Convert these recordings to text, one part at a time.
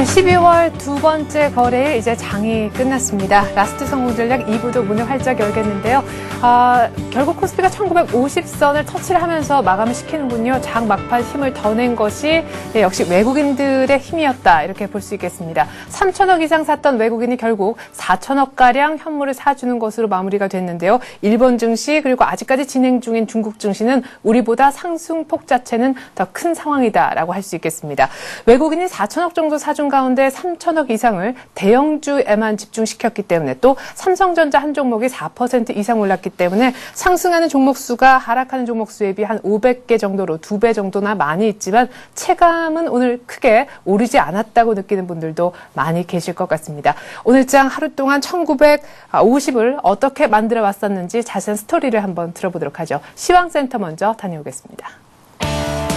12월 두 번째 거래일 이제 장이 끝났습니다. 라스트 성공 전략 2부도 문을 활짝 열겠는데요. 결국 코스피가 1950선을 터치를 하면서 마감을 시키는군요. 장 막판 힘을 더 낸 것이 역시 외국인들의 힘이었다, 이렇게 볼 수 있겠습니다. 3천억 이상 샀던 외국인이 결국 4천억가량 현물을 사주는 것으로 마무리가 됐는데요. 일본 증시 그리고 아직까지 진행 중인 중국 증시는 우리보다 상승폭 자체는 더 큰 상황이다라고 할 수 있겠습니다. 외국인이 4천억 정도 사준 가운데 3천억 이상을 대형주에만 집중시켰기 때문에 또 삼성전자 한 종목이 4% 이상 올랐기 때문에 상승하는 종목 수가 하락하는 종목 수에 비해 한 500개 정도로 2배 정도나 많이 있지만 체감은 오늘 크게 오르지 않았다고 느끼는 분들도 많이 계실 것 같습니다. 오늘장 하루 동안 1950을 어떻게 만들어 왔었는지 자세한 스토리를 한번 들어보도록 하죠. 시황센터 먼저 다녀오겠습니다.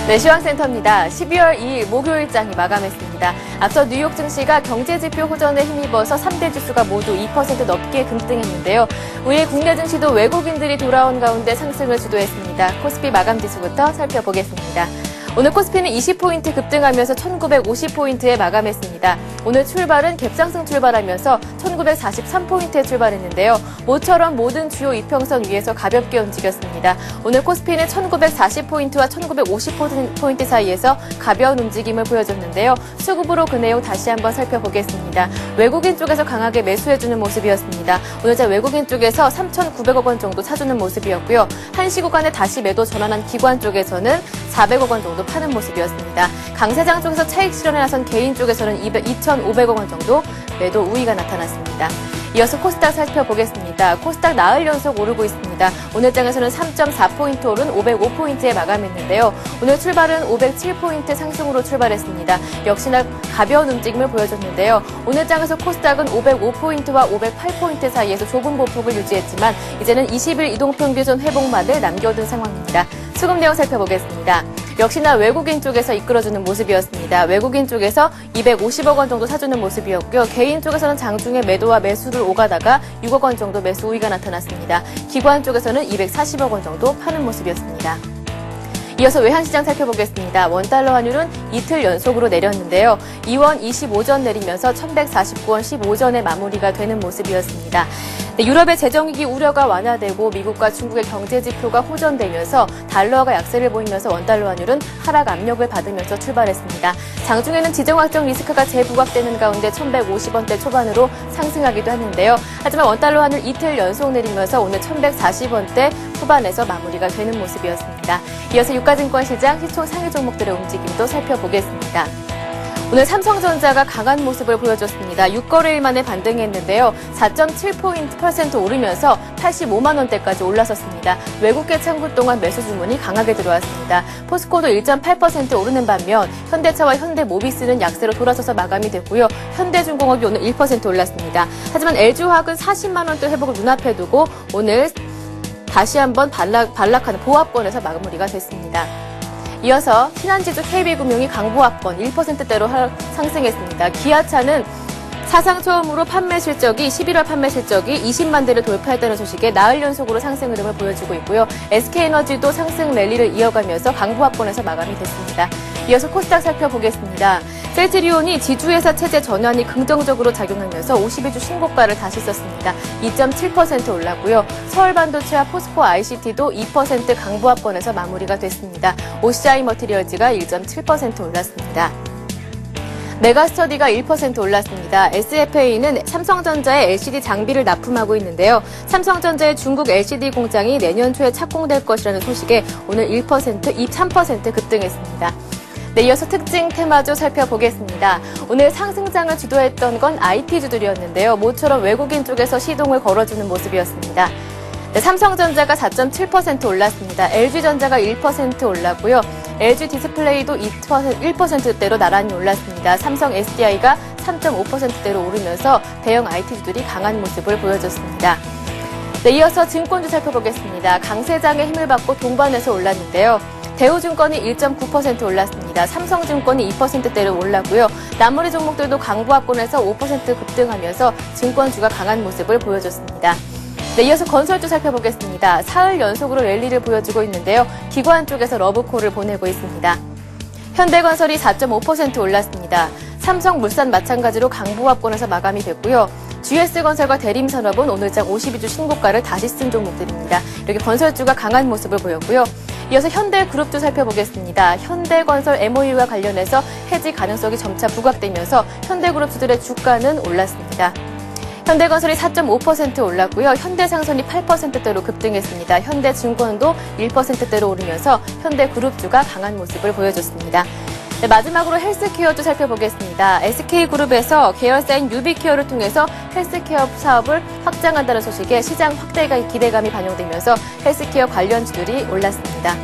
네, 시황센터입니다. 12월 2일 목요일장이 마감했습니다. 앞서 뉴욕 증시가 경제지표 호전에 힘입어서 3대 지수가 모두 2% 넘게 급등했는데요. 우리 국내 증시도 외국인들이 돌아온 가운데 상승을 주도했습니다. 코스피 마감지수부터 살펴보겠습니다. 오늘 코스피는 20포인트 급등하면서 1950포인트에 마감했습니다. 오늘 출발은 갭상승 출발하면서 1943포인트에 출발했는데요. 모처럼 모든 주요 이평선 위에서 가볍게 움직였습니다. 오늘 코스피는 1940포인트와 1950포인트 사이에서 가벼운 움직임을 보여줬는데요. 수급으로 그 내용 다시 한번 살펴보겠습니다. 외국인 쪽에서 강하게 매수해주는 모습이었습니다. 오늘자 외국인 쪽에서 3,900억 원 정도 사주는 모습이었고요. 한시 구간에 다시 매도 전환한 기관 쪽에서는 400억 원 정도 파는 모습이었습니다. 강세장 쪽에서 차익 실현에 나선 개인 쪽에서는 2,500억 원 정도 매도 우위가 나타났습니다. 이어서 코스닥 살펴보겠습니다. 코스닥 나흘 연속 오르고 있습니다. 오늘 장에서는 3.4포인트 오른 505포인트에 마감했는데요. 오늘 출발은 507포인트 상승으로 출발했습니다. 역시나 가벼운 움직임을 보여줬는데요. 오늘 장에서 코스닥은 505포인트와 508포인트 사이에서 좁은 보폭을 유지했지만 이제는 20일 이동평균선 회복만을 남겨둔 상황입니다. 수급 내용 살펴보겠습니다. 역시나 외국인 쪽에서 이끌어주는 모습이었습니다. 외국인 쪽에서 250억 원 정도 사주는 모습이었고요. 개인 쪽에서는 장중에 매도와 매수를 오가다가 6억 원 정도 매수 우위가 나타났습니다. 기관 쪽에서는 240억 원 정도 파는 모습이었습니다. 이어서 외환시장 살펴보겠습니다. 원달러 환율은 이틀 연속으로 내렸는데요. 2원 25전 내리면서 1149원 15전에 마무리가 되는 모습이었습니다. 유럽의 재정위기 우려가 완화되고 미국과 중국의 경제지표가 호전되면서 달러가 약세를 보이면서 원달러 환율은 하락 압력을 받으면서 출발했습니다. 장중에는 지정학적 리스크가 재부각되는 가운데 1150원대 초반으로 상승하기도 했는데요. 하지만 원달러 환율 이틀 연속 내리면서 오늘 1140원대 후반에서 마무리가 되는 모습이었습니다. 이어서 유가증권 시장 시총 상위 종목들의 움직임도 살펴보겠습니다. 오늘 삼성전자가 강한 모습을 보여줬습니다. 6거래일 만에 반등했는데요. 4.7% 오르면서 85만 원대까지 올라섰습니다. 외국계 창구 동안 매수 주문이 강하게 들어왔습니다. 포스코도 1.8% 오르는 반면 현대차와 현대모비스는 약세로 돌아서서 마감이 됐고요. 현대중공업이 오늘 1% 올랐습니다. 하지만 LG화학은 40만 원대 회복을 눈앞에 두고 오늘 다시 한번 반락하는 보합권에서 마무리가 됐습니다. 이어서 신한지주 KB금융이 강보합권 1%대로 상승했습니다. 기아차는 사상 처음으로 판매 실적이 11월 판매 실적이 20만 대를 돌파했다는 소식에 나흘 연속으로 상승 흐름을 보여주고 있고요. SK에너지도 상승 랠리를 이어가면서 강보합권에서 마감이 됐습니다. 이어서 코스닥 살펴보겠습니다. 셀트리온이 지주회사 체제 전환이 긍정적으로 작용하면서 52주 신고가를 다시 썼습니다. 2.7% 올랐고요. 서울반도체와 포스코 ICT도 2% 강보합권에서 마무리가 됐습니다. OCI 머티리얼즈가 1.7% 올랐습니다. 메가스터디가 1% 올랐습니다. SFA는 삼성전자의 LCD 장비를 납품하고 있는데요. 삼성전자의 중국 LCD 공장이 내년 초에 착공될 것이라는 소식에 오늘 3% 급등했습니다. 네, 이어서 특징 테마주 살펴보겠습니다. 오늘 상승장을 주도했던 건 IT주들이었는데요. 모처럼 외국인 쪽에서 시동을 걸어주는 모습이었습니다. 네, 삼성전자가 4.7% 올랐습니다. LG전자가 1% 올랐고요. LG디스플레이도 1%대로 나란히 올랐습니다. 삼성 SDI가 3.5%대로 오르면서 대형 IT주들이 강한 모습을 보여줬습니다. 네, 이어서 증권주 살펴보겠습니다. 강세장의 힘을 받고 동반해서 올랐는데요. 대우증권이 1.9% 올랐습니다. 삼성증권이 2%대로 올랐고요. 나머지 종목들도 강보합권에서 5% 급등하면서 증권주가 강한 모습을 보여줬습니다. 네, 이어서 건설주 살펴보겠습니다. 사흘 연속으로 랠리를 보여주고 있는데요. 기관 쪽에서 러브콜을 보내고 있습니다. 현대건설이 4.5% 올랐습니다. 삼성물산 마찬가지로 강보합권에서 마감이 됐고요. GS건설과 대림산업은 오늘장 52주 신고가를 다시 쓴 종목들입니다. 이렇게 건설주가 강한 모습을 보였고요. 이어서 현대그룹도 살펴보겠습니다. 현대건설 MOU와 관련해서 해지 가능성이 점차 부각되면서 현대그룹주들의 주가는 올랐습니다. 현대건설이 4.5% 올랐고요. 현대상선이 8%대로 급등했습니다. 현대증권도 1%대로 오르면서 현대그룹주가 강한 모습을 보여줬습니다. 네, 마지막으로 헬스케어도 살펴보겠습니다. SK그룹에서 계열사인 유비케어를 통해서 헬스케어 사업을 확장한다는 소식에 시장 확대가 기대감이 반영되면서 헬스케어 관련주들이 올랐습니다.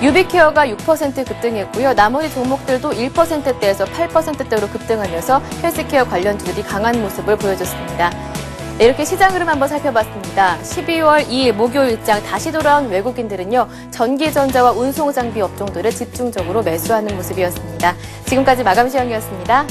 유비케어가 6% 급등했고요. 나머지 종목들도 1%대에서 8%대로 급등하면서 헬스케어 관련주들이 강한 모습을 보여줬습니다. 네, 이렇게 시장 흐름 한번 살펴봤습니다. 12월 2일 목요일장 다시 돌아온 외국인들은요. 전기전자와 운송장비 업종들을 집중적으로 매수하는 모습이었습니다. 지금까지 마감 시황이었습니다.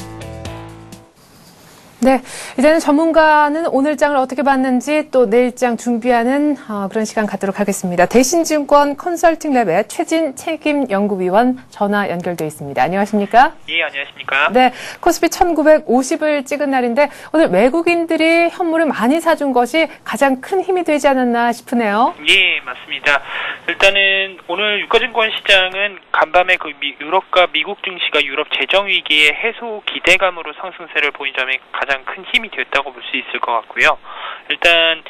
네, 이제는 전문가는 오늘장을 어떻게 봤는지 또 내일장 준비하는 그런 시간 갖도록 하겠습니다. 대신증권 컨설팅랩의 최진 책임연구위원 전화 연결돼 있습니다. 안녕하십니까? 예, 안녕하십니까? 네, 코스피 1950을 찍은 날인데 오늘 외국인들이 현물을 많이 사준 것이 가장 큰 힘이 되지 않았나 싶으네요. 예, 맞습니다. 일단은 오늘 유가증권 시장은 간밤에 유럽과 미국 증시가 유럽 재정위기의 해소 기대감으로 상승세를 보인 점이 가장 큰 힘이 됐다고 볼 수 있을 것 같고요. 일단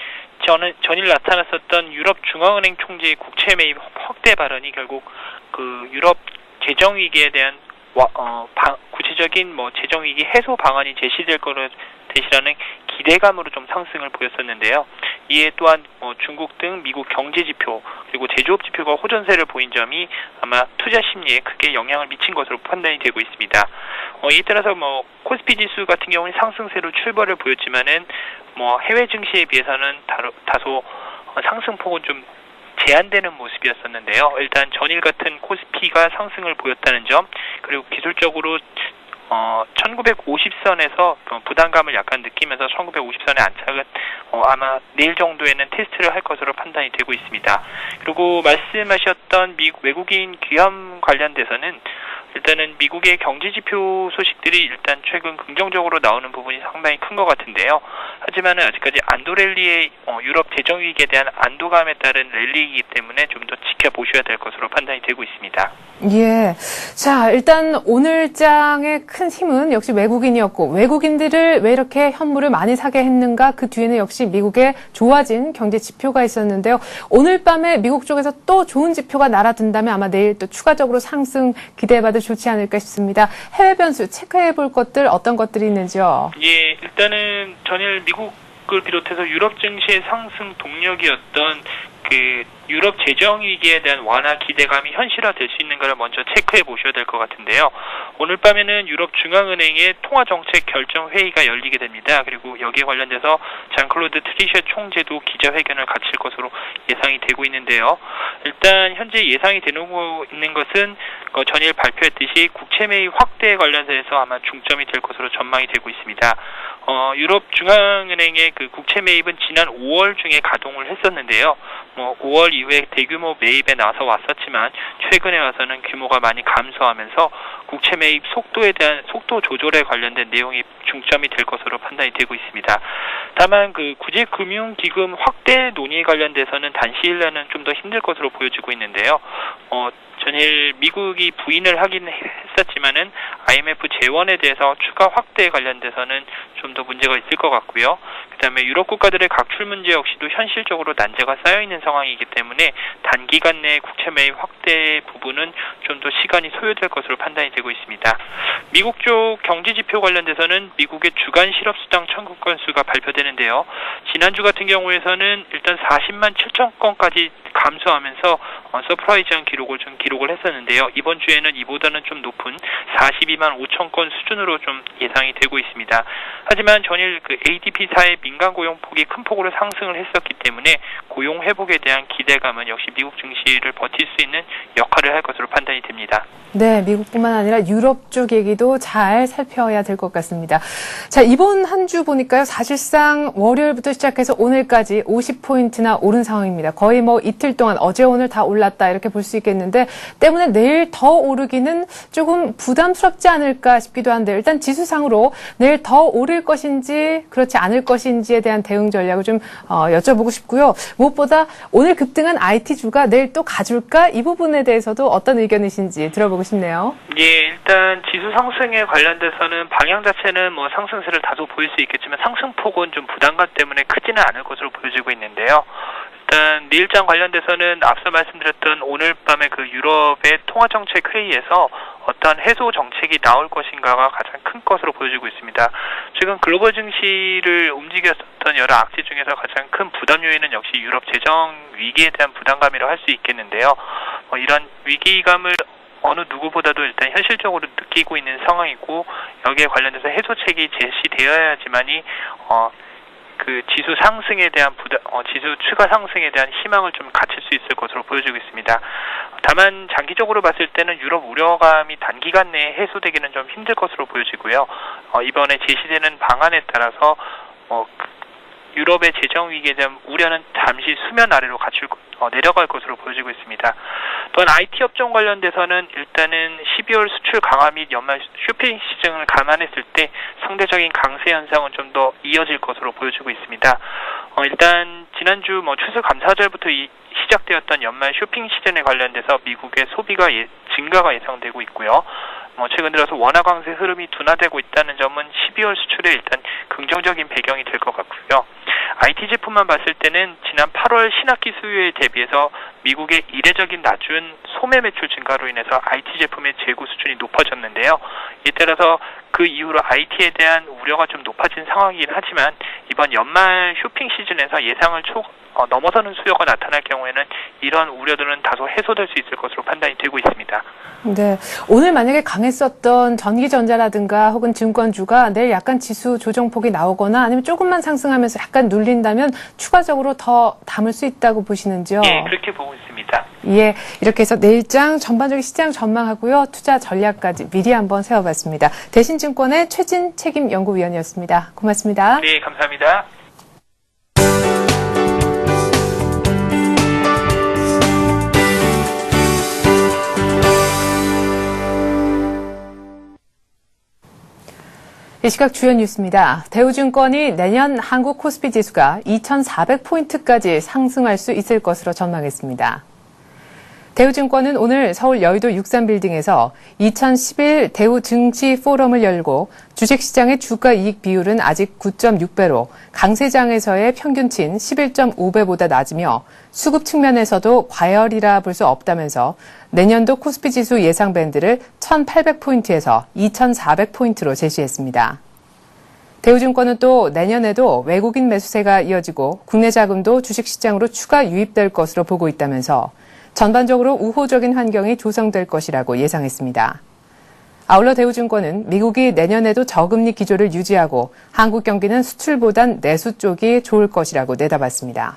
전일 나타났었던 유럽 중앙은행 총재의 국채 매입 확대 발언이 결국 그 유럽 재정 위기에 대한 구체적인 재정 위기 해소 방안이 제시될 거로 되시라는 기대감으로 좀 상승을 보였었는데요. 이에 또한 중국 등 미국 경제 지표 그리고 제조업 지표가 호전세를 보인 점이 아마 투자 심리에 크게 영향을 미친 것으로 판단이 되고 있습니다. 이에 따라서 코스피 지수 같은 경우는 상승세로 출발을 보였지만은 해외 증시에 비해서는 다소 상승폭은 좀 제한되는 모습이었었는데요. 일단 전일 같은 코스피가 상승을 보였다는 점, 그리고 기술적으로 1950선에서 부담감을 약간 느끼면서 1950선의 안착은 아마 내일 정도에는 테스트를 할 것으로 판단이 되고 있습니다. 그리고 말씀하셨던 외국인 귀환 관련돼서는 일단은 미국의 경제지표 소식들이 일단 최근 긍정적으로 나오는 부분이 상당히 큰 것 같은데요. 하지만은 아직까지 안도 랠리의 유럽 재정위기에 대한 안도감에 따른 랠리이기 때문에 좀 더 지켜보셔야 될 것으로 판단이 되고 있습니다. 예. 자, 일단 오늘장의 큰 힘은 역시 외국인이었고, 외국인들을 왜 이렇게 현물을 많이 사게 했는가? 그 뒤에는 역시 미국의 좋아진 경제 지표가 있었는데요. 오늘 밤에 미국 쪽에서 또 좋은 지표가 날아든다면 아마 내일 또 추가적으로 상승 기대해봐도 좋지 않을까 싶습니다. 해외 변수 체크해 볼 것들 어떤 것들이 있는지요? 예, 일단은 전일 미국을 비롯해서 유럽 증시의 상승 동력이었던 유럽 재정 위기에 대한 완화 기대감이 현실화될 수 있는가를 먼저 체크해 보셔야 될 것 같은데요. 오늘 밤에는 유럽 중앙은행의 통화정책 결정 회의가 열리게 됩니다. 그리고 여기에 관련돼서 장클로드 트리셰 총재도 기자회견을 갖출 것으로 예상이 되고 있는데요. 일단 현재 예상이 되고 있는 것은 전일 발표했듯이 국채 매입 확대에 관련해서 아마 중점이 될 것으로 전망이 되고 있습니다. 유럽 중앙은행의 그 국채 매입은 지난 5월 중에 가동을 했었는데요. 5월 이후에 대규모 매입에 나서 왔었지만 최근에 와서는 규모가 많이 감소하면서 국채 매입 속도에 대한 속도 조절에 관련된 내용이 중점이 될 것으로 판단이 되고 있습니다. 다만 구제금융기금 확대 논의에 관련돼서는 단시일 내는 좀 더 힘들 것으로 보여지고 있는데요. 전일 미국이 부인을 하긴 했었지만은 IMF 재원에 대해서 추가 확대에 관련돼서는 좀 더 문제가 있을 것 같고요. 그다음에 유럽 국가들의 각출 문제 역시도 현실적으로 난제가 쌓여 있는 상황이기 때문에 단기간 내에 국채 매입 확대 부분은 좀 더 시간이 소요될 것으로 판단이 되고 있습니다. 미국 쪽 경제 지표 관련돼서는 미국의 주간 실업 수당 청구 건수가 발표되는데요. 지난주 같은 경우에서는 일단 40만 7천 건까지 감소하면서 서프라이즈한 기록을 했었는데요. 이번 주에는 이보다는 좀 높은 42만 5천 건 수준으로 좀 예상이 되고 있습니다. 하지만 전일 ADP사의 민간 고용 폭이 큰 폭으로 상승을 했었기 때문에 고용 회복에 대한 기대감은 역시 미국 증시를 버틸 수 있는 역할을 할 것으로 판단이 됩니다. 네, 미국뿐만 아니라 유럽 쪽 얘기도 잘 살펴야 될 것 같습니다. 자, 이번 한 주 보니까요. 사실상 월요일부터 시작해서 오늘까지 50포인트나 오른 상황입니다. 거의 이틀 이틀 동안 어제 오늘 다 올랐다 이렇게 볼 수 있겠는데 때문에 내일 더 오르기는 조금 부담스럽지 않을까 싶기도 한데 일단 지수상으로 내일 더 오를 것인지 그렇지 않을 것인지에 대한 대응 전략을 좀 여쭤보고 싶고요. 무엇보다 오늘 급등한 IT주가 내일 또 가줄까? 이 부분에 대해서도 어떤 의견이신지 들어보고 싶네요. 예, 일단 지수 상승에 관련돼서는 방향 자체는 뭐 상승세를 다소 보일 수 있겠지만 상승폭은 좀 부담감 때문에 크지는 않을 것으로 보여지고 있는데요. 일단 내일장 관련돼서는 앞서 말씀드렸던 오늘 밤에 그 유럽의 통화정책 회의에서 어떤 해소 정책이 나올 것인가가 가장 큰 것으로 보여지고 있습니다. 최근 글로벌 증시를 움직였던 여러 악재 중에서 가장 큰 부담 요인은 역시 유럽 재정 위기에 대한 부담감이라고 할 수 있겠는데요. 이런 위기감을 어느 누구보다도 일단 현실적으로 느끼고 있는 상황이고 여기에 관련돼서 해소책이 제시되어야지만이 그 지수 상승에 대한 지수 추가 상승에 대한 희망을 좀 갖출 수 있을 것으로 보여지고 있습니다. 다만 장기적으로 봤을 때는 유럽 우려감이 단기간 내에 해소되기는 좀 힘들 것으로 보여지고요. 이번에 제시되는 방안에 따라서 유럽의 재정 위기에 대한 우려는 잠시 수면 아래로 내려갈 것으로 보여지고 있습니다. 또한 IT 업종 관련돼서는 일단은 12월 수출 강화 및 연말 쇼핑 시즌을 감안했을 때 상대적인 강세 현상은 좀 더 이어질 것으로 보여지고 있습니다. 일단 지난주 추수감사절부터 시작되었던 연말 쇼핑 시즌에 관련돼서 미국의 소비가 증가가 예상되고 있고요. 최근 들어서 원화 강세 흐름이 둔화되고 있다는 점은 12월 수출에 일단 긍정적인 배경이 될 것 같고요. IT 제품만 봤을 때는 지난 8월 신학기 수요에 대비해서 미국의 이례적인 낮은 소매 매출 증가로 인해서 IT 제품의 재고 수준이 높아졌는데요. 이에 따라서 그 이후로 IT에 대한 우려가 좀 높아진 상황이긴 하지만 이번 연말 쇼핑 시즌에서 예상을 넘어서는 수요가 나타날 경우에는 이런 우려들은 다소 해소될 수 있을 것으로 판단이 되고 있습니다. 네, 오늘 만약에 강했었던 전기전자라든가 혹은 증권주가 내일 약간 지수 조정폭이 나오거나 아니면 조금만 상승하면서 약간 눌린다면 추가적으로 더 담을 수 있다고 보시는지요? 예, 그렇게 보고 있습니다. 예, 이렇게 해서 내일장 전반적인 시장 전망하고요. 투자 전략까지 미리 한번 세워봤습니다. 대신증권의 최진 책임연구위원이었습니다. 고맙습니다. 네, 감사합니다. 이 시각 주요 뉴스입니다. 대우증권이 내년 한국 코스피 지수가 2,400포인트까지 상승할 수 있을 것으로 전망했습니다. 대우증권은 오늘 서울 여의도 63빌딩에서 2011 대우 증시 포럼을 열고 주식시장의 주가이익 비율은 아직 9.6배로 강세장에서의 평균치인 11.5배보다 낮으며 수급 측면에서도 과열이라 볼 수 없다면서 내년도 코스피 지수 예상 밴드를 1,800포인트에서 2,400포인트로 제시했습니다. 대우증권은 또 내년에도 외국인 매수세가 이어지고 국내 자금도 주식시장으로 추가 유입될 것으로 보고 있다면서 전반적으로 우호적인 환경이 조성될 것이라고 예상했습니다. 아울러 대우증권은 미국이 내년에도 저금리 기조를 유지하고 한국 경기는 수출보단 내수 쪽이 좋을 것이라고 내다봤습니다.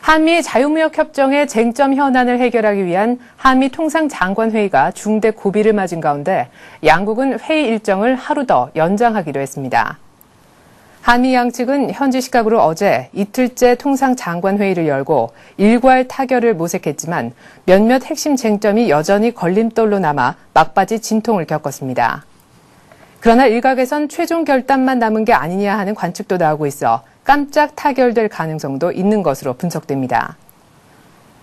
한미 자유무역협정의 쟁점 현안을 해결하기 위한 한미 통상장관회의가 중대 고비를 맞은 가운데 양국은 회의 일정을 하루 더 연장하기로 했습니다. 한미 양측은 현지 시각으로 어제 이틀째 통상장관회의를 열고 일괄 타결을 모색했지만 몇몇 핵심 쟁점이 여전히 걸림돌로 남아 막바지 진통을 겪었습니다. 그러나 일각에선 최종 결단만 남은 게 아니냐 하는 관측도 나오고 있어 깜짝 타결될 가능성도 있는 것으로 분석됩니다.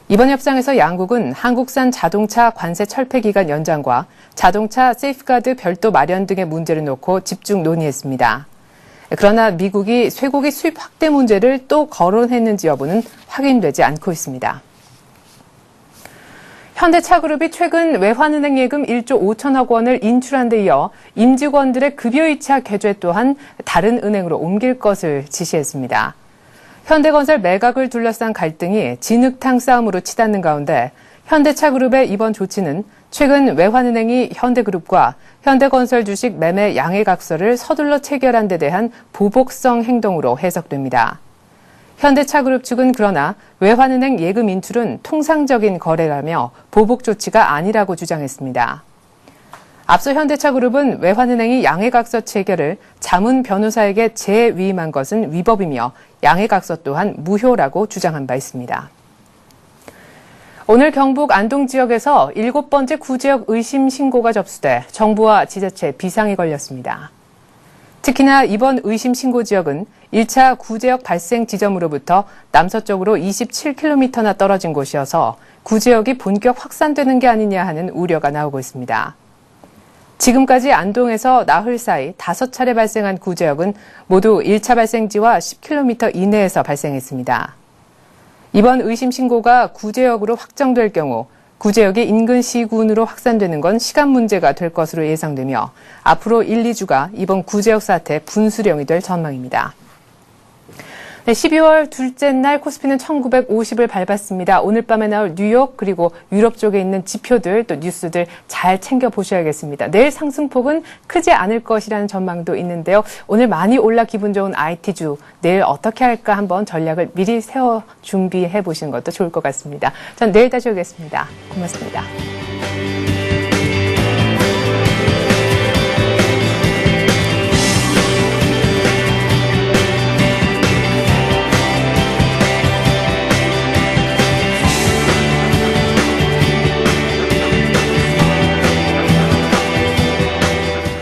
이번 협상에서 양국은 한국산 자동차 관세 철폐 기간 연장과 자동차 세이프가드 별도 마련 등의 문제를 놓고 집중 논의했습니다. 그러나 미국이 쇠고기 수입 확대 문제를 또 거론했는지 여부는 확인되지 않고 있습니다. 현대차그룹이 최근 외환은행 예금 1조 5천억 원을 인출한 데 이어 임직원들의 급여이체 계좌 또한 다른 은행으로 옮길 것을 지시했습니다. 현대건설 매각을 둘러싼 갈등이 진흙탕 싸움으로 치닫는 가운데 현대차그룹의 이번 조치는 최근 외환은행이 현대그룹과 현대건설 주식 매매 양해각서를 서둘러 체결한 데 대한 보복성 행동으로 해석됩니다. 현대차그룹 측은 그러나 외환은행 예금 인출은 통상적인 거래라며 보복 조치가 아니라고 주장했습니다. 앞서 현대차그룹은 외환은행이 양해각서 체결을 자문 변호사에게 재위임한 것은 위법이며 양해각서 또한 무효라고 주장한 바 있습니다. 오늘 경북 안동 지역에서 7번째 구제역 의심 신고가 접수돼 정부와 지자체 비상이 걸렸습니다. 특히나 이번 의심 신고 지역은 1차 구제역 발생 지점으로부터 남서쪽으로 27km나 떨어진 곳이어서 구제역이 본격 확산되는 게 아니냐 하는 우려가 나오고 있습니다. 지금까지 안동에서 나흘 사이 5차례 발생한 구제역은 모두 1차 발생지와 10km 이내에서 발생했습니다. 이번 의심 신고가 구제역으로 확정될 경우 구제역이 인근 시군으로 확산되는 건 시간 문제가 될 것으로 예상되며 앞으로 1, 2주가 이번 구제역 사태 분수령이 될 전망입니다. 네, 12월 둘째 날 코스피는 1950을 밟았습니다. 오늘 밤에 나올 뉴욕 그리고 유럽 쪽에 있는 지표들 또 뉴스들 잘 챙겨보셔야겠습니다. 내일 상승폭은 크지 않을 것이라는 전망도 있는데요. 오늘 많이 올라 기분 좋은 IT주 내일 어떻게 할까 한번 전략을 미리 세워 준비해 보시는 것도 좋을 것 같습니다. 전 내일 다시 오겠습니다. 고맙습니다.